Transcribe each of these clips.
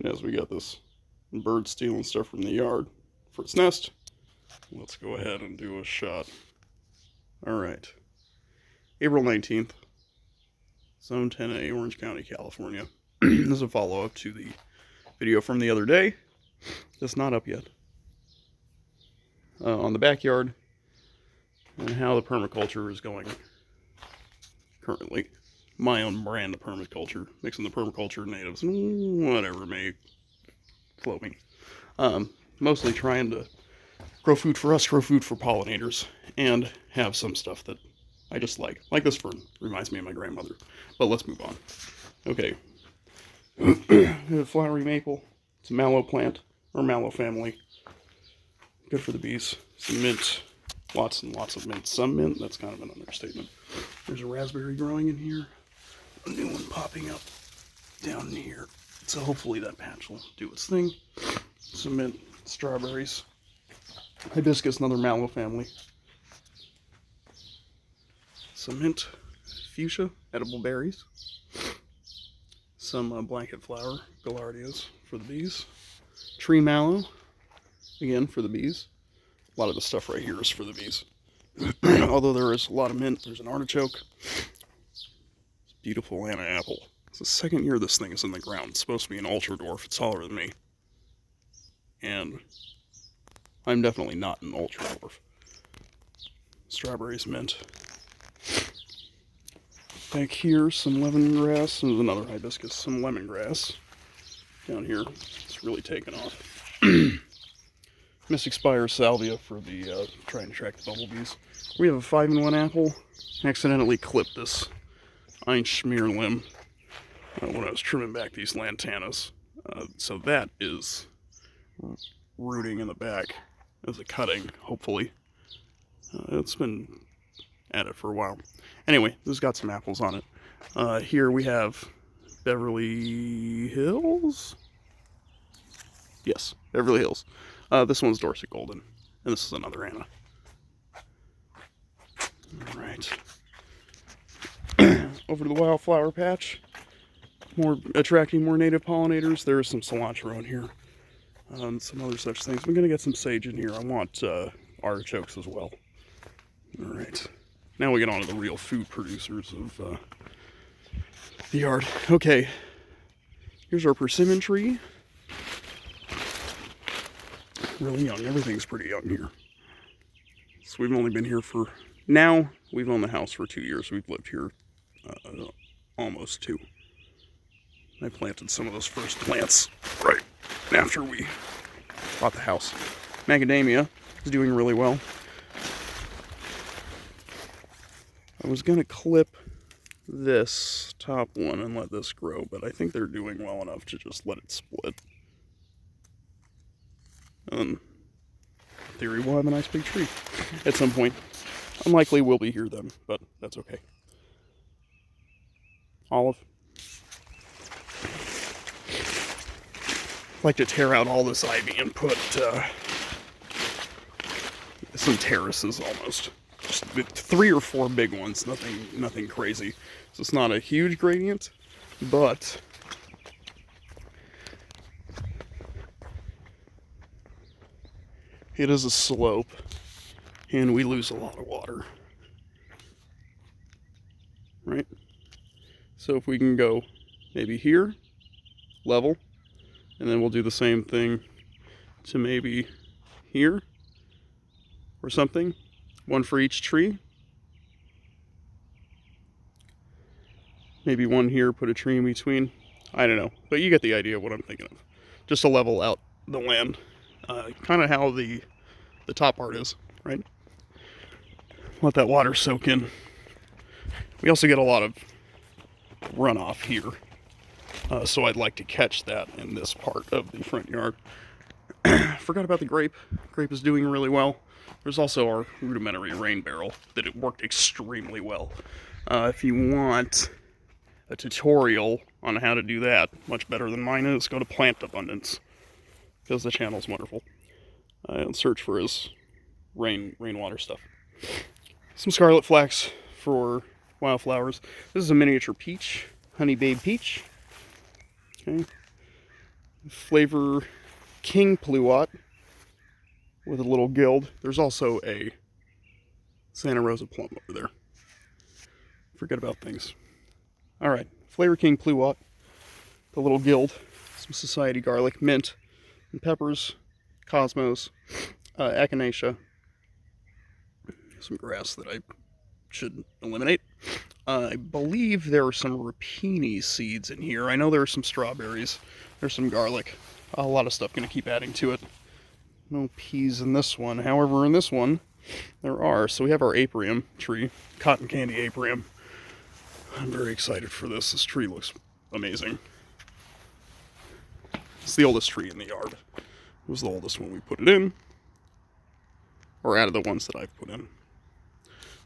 as we got this bird stealing stuff from the yard for its nest, let's go ahead and do a shot. Alright. April 19th, Zone 10A, Orange County, California. This is a follow-up to the video from the other day. That's not up yet. On the backyard and how the permaculture is going currently. My own brand of permaculture, mixing the permaculture natives and whatever may float me. Mostly trying to grow food for us, grow food for pollinators, and have some stuff that I just like. Like this fern, reminds me of my grandmother. But let's move on. Okay. Flowery maple. It's a mallow plant, or mallow family. Good for the bees. Some mint. Lots and lots of mint. Some mint, that's kind of an understatement. There's a raspberry growing in here. A new one popping up down here. So hopefully that patch will do its thing. Some mint. Strawberries. Hibiscus, another mallow family. Some mint. Fuchsia, edible berries. Some blanket flower, gaillardias for the bees. Tree mallow, again for the bees. A lot of the stuff right here is for the bees. Although there is a lot of mint, there's an artichoke. It's a beautiful Anna apple. It's the second year this thing is in the ground. It's supposed to be an ultra dwarf. It's taller than me. And I'm definitely not an ultra dwarf. Strawberries, mint. Back here, some lemongrass. There's another hibiscus, some lemongrass. Down here, it's really taken off. Mystic Spire salvia for the trying to attract the bumblebees. We have a 5-in-1 apple. Accidentally clipped this Einschmier limb when I was trimming back these lantanas. So that is rooting in the back as a cutting, hopefully. It's been at it for a while. Anyway, this has got some apples on it. Here we have Beverly Hills? Yes, Beverly Hills. This one's Dorset Golden, and this is another Anna. Alright. Over to the wildflower patch. Attracting more native pollinators. There is some cilantro in here. Some other such things. I'm going to get some sage in here. I want artichokes as well. Alright. Now we get on to the real food producers of the yard. Okay. Here's our persimmon tree. Really young. Everything's pretty young here. So we've only been here for... Now, we've owned the house for 2 years. We've lived here almost 2. I planted some of those first plants right after we bought the house. Macadamia is doing really well. I was going to clip this top one and let this grow, but I think they're doing well enough to just let it split. In theory, we'll have a nice big tree at some point. Unlikely we'll be here then, but that's okay. Olive. I'd like to tear out all this ivy and put some terraces almost. Just 3 or 4 big ones, nothing crazy. So it's not a huge gradient, but it is a slope, and we lose a lot of water, right? So if we can go maybe here, level, and then we'll do the same thing to maybe here or something. One for each tree. Maybe one here, put a tree in between. I don't know, but you get the idea of what I'm thinking of. Just to level out the land. Kind of how the top part is, right? Let that water soak in. We also get a lot of runoff here. So I'd like to catch that in this part of the front yard. Forgot about the grape. Grape is doing really well. There's also our rudimentary rain barrel that it worked extremely well. If you want a tutorial on how to do that, much better than mine is, go to Plant Abundance, because the channel's wonderful. And search for his rainwater stuff. Some scarlet flax for wildflowers. This is a miniature peach, honey babe peach. Okay. Flavor King Pluot with a little guild. There's also a Santa Rosa plum over there. Forget about things. All right, Flavor King Pluot, the little guild, some Society garlic, mint, and peppers, cosmos, echinacea, some grass that I should eliminate. I believe there are some rapini seeds in here. I know there are some strawberries. There's some garlic. A lot of stuff going to keep adding to it. No peas in this one. However, in this one, there are. So we have our apium tree, cotton candy apium. I'm very excited for this. This tree looks amazing. It's the oldest tree in the yard. It was the oldest when we put it in, or out of the ones that I've put in.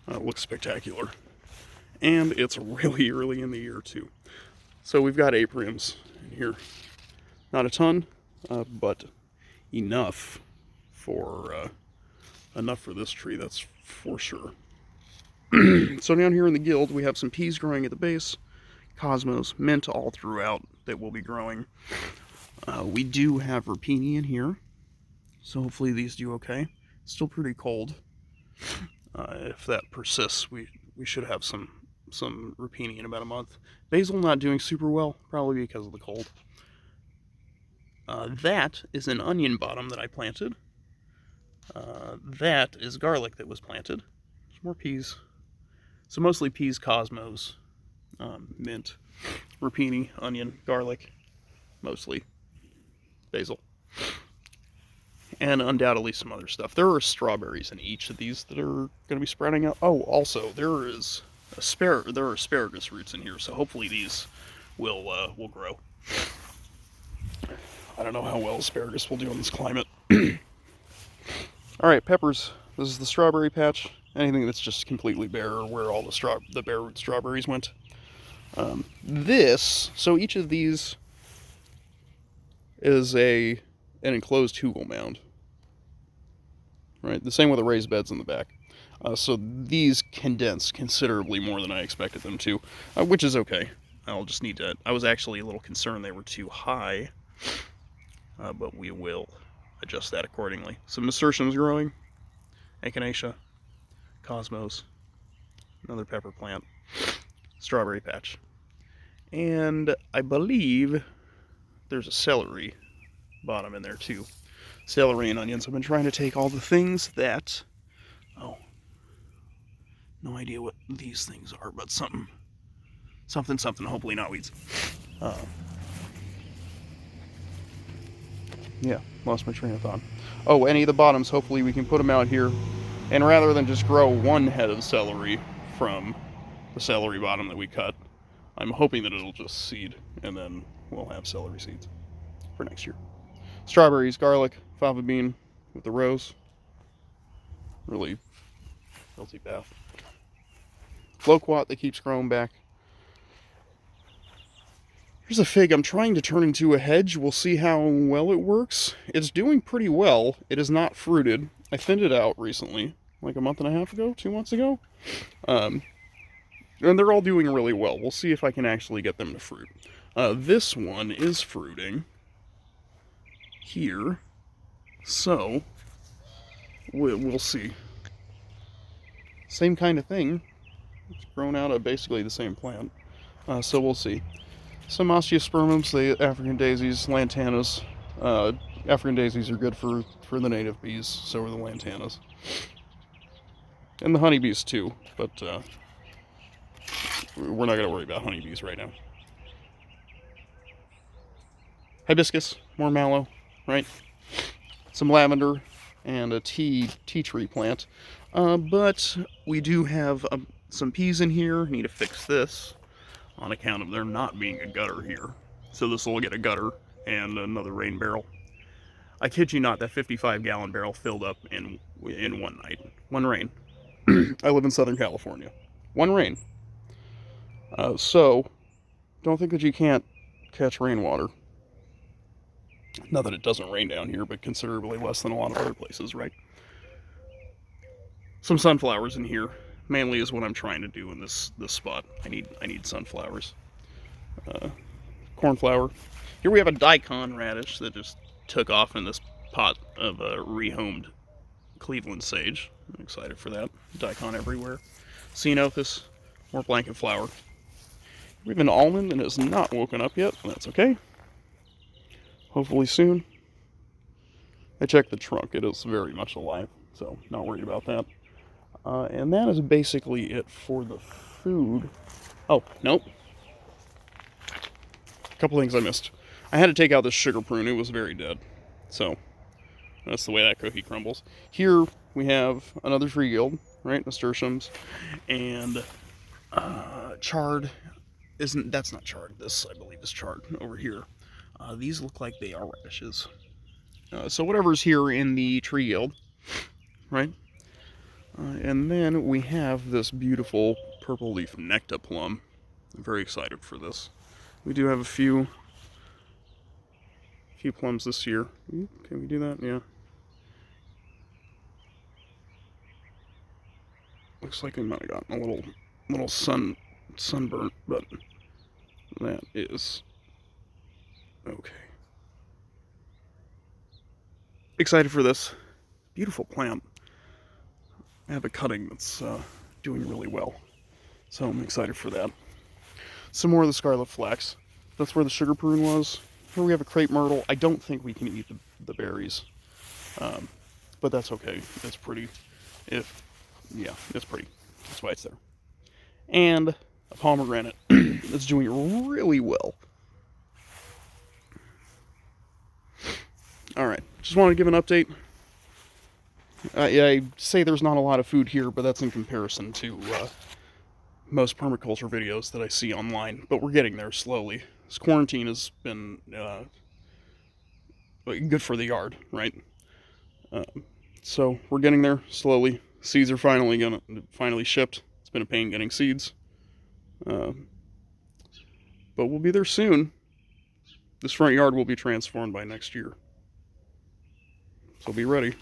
It looks spectacular. And it's really early in the year, too. So we've got apiums in here. Not a ton, but enough for this tree, that's for sure. So down here in the guild, we have some peas growing at the base, cosmos, mint all throughout that will be growing. We do have rapini in here, so hopefully these do okay. Still pretty cold. If that persists, we should have some rapini in about a month. Basil not doing super well, probably because of the cold. That is an onion bottom that I planted. That is garlic that was planted. There's more peas. So mostly peas, cosmos, mint, rapini, onion, garlic, mostly basil. And undoubtedly some other stuff. There are strawberries in each of these that are going to be sprouting out. Oh, also, there are asparagus roots in here, so hopefully these will grow. I don't know how well asparagus will do in this climate. All right, peppers. This is the strawberry patch. Anything that's just completely bare, or where all the bare root strawberries went. So each of these is an enclosed hugel mound. Right, the same with the raised beds in the back. So these condense considerably more than I expected them to, which is okay. I'll just need to. I was actually a little concerned they were too high, but we will adjust that accordingly. Some nasturtiums growing, echinacea, cosmos, another pepper plant, strawberry patch, and I believe there's a celery bottom in there too. Celery and onions. I've been trying to take all the things that, no idea what these things are, but something, hopefully not weeds. Yeah, lost my train of thought. Oh, any of the bottoms, hopefully we can put them out here, and rather than just grow one head of celery from the celery bottom that we cut, I'm hoping that it'll just seed, and then we'll have celery seeds for next year. Strawberries, garlic, fava bean with the rose. Really healthy path. Loquat that keeps growing back. Here's a fig I'm trying to turn into a hedge. We'll see how well it works. It's doing pretty well. It is not fruited. I thinned it out recently, like a month and a half ago, 2 months ago. And they're all doing really well. We'll see if I can actually get them to fruit. This one is fruiting here, so we'll see. Same kind of thing. It's grown out of basically the same plant, so we'll see. Some osteospermums, the African daisies, lantanas. African daisies are good for the native bees, so are the lantanas. And the honeybees too, but we're not going to worry about honeybees right now. Hibiscus, more mallow, right? Some lavender and a tea tree plant. But we do have some peas in here. Need to fix this on account of there not being a gutter here. So this will get a gutter and another rain barrel. I kid you not, that 55-gallon barrel filled up in one night. One rain. I live in Southern California. One rain. So, don't think that you can't catch rainwater. Not that it doesn't rain down here, but considerably less than a lot of other places, right? Some sunflowers in here, mainly is what I'm trying to do in this spot. I need sunflowers. cornflower. Here we have a daikon radish that just took off in this pot of rehomed Cleveland sage. I'm excited for that. Daikon everywhere. Ceanothus, more blanket flower. We have an almond that has not woken up yet. That's okay. Hopefully soon. I checked the trunk. It is very much alive, so not worried about that. And that is basically it for the food. Oh, nope. A couple things I missed. I had to take out this sugar prune. It was very dead. So, that's the way that cookie crumbles. Here we have another tree guild, right? Nasturtiums. And chard. That's not chard. This, I believe, is chard over here. These look like they are radishes. So whatever's here in the tree guild, right? And then we have this beautiful purple leaf necta plum. I'm very excited for this. We do have a few plums this year. Can we do that? Yeah. Looks like we might have gotten a little sunburnt, but that is okay. Excited for this beautiful plant. I have a cutting that's doing really well, so I'm excited for that. Some more of the scarlet flax. That's where the sugar prune was. Here we have a crepe myrtle. I don't think we can eat the berries, but that's okay. It's pretty. Yeah, it's pretty. That's why it's there. And a pomegranate that's doing really well. All right, just wanted to give an update. I say there's not a lot of food here, but that's in comparison to most permaculture videos that I see online. But we're getting there slowly. This quarantine has been good for the yard, right? So we're getting there slowly. Seeds are finally shipped. It's been a pain getting seeds, but we'll be there soon. This front yard will be transformed by next year, so be ready.